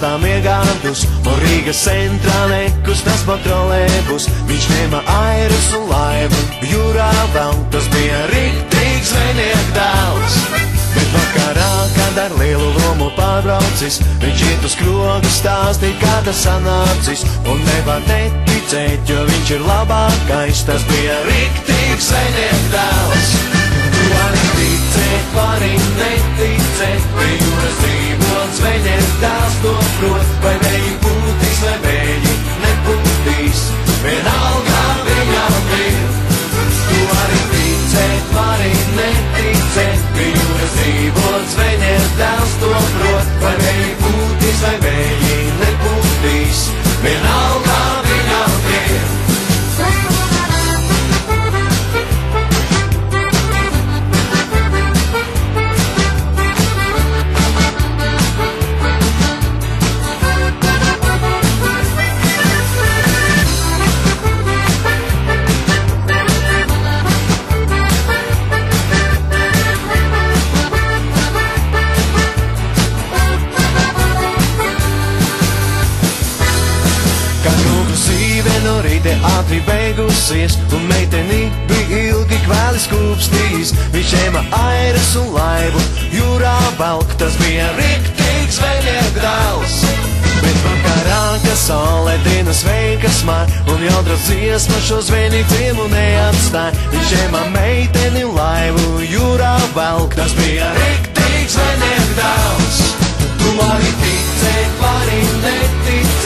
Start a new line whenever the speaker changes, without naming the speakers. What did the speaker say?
baudām iegādus, un Rīgas centrā nekustas pa trolēbus. Viņš ņēma airus un laivu, jūrā vēl, tas bija riktīgs zvejnieku dēls. Bet vakarā, kad ar lielu lomu pārbraucis, viņš iet uz krogu stāstīt, kā tas sanācis. Un nevar neticēt, jo viņš ir labākais, tas bija riktīgs zvejnieku dēls. Tu vari ticēt, vari neticēt, pie jūras dzīvot zvejnieku dēls to prot. Vai vēji pūtīs, vai vēji nepūtīs, vienalga viņam ir. Tu vari ticēt, vari neticēt, pie jūras dzīvot zvejnieku dēls to prot. Vai vēji pūtīs, vai vēji nepūtīs, vienalga viņam ir. Ātri beigusies, un meiteni bija ilgi kvēlis kūpstījis. Viņš ņēma airas un laivu, jūrā velk, tas bija riktīgs zvejnieku dēls. Bet vakarā, ka saule dienas veikas māj, un jaudras dziesma šo zvejnieku ciemu neatstāj. Viņš ņēma meiteni un laivu, jūrā velk, tas bija riktīgs zvejnieku dēls. Tu vari ticēt, vari neticēt,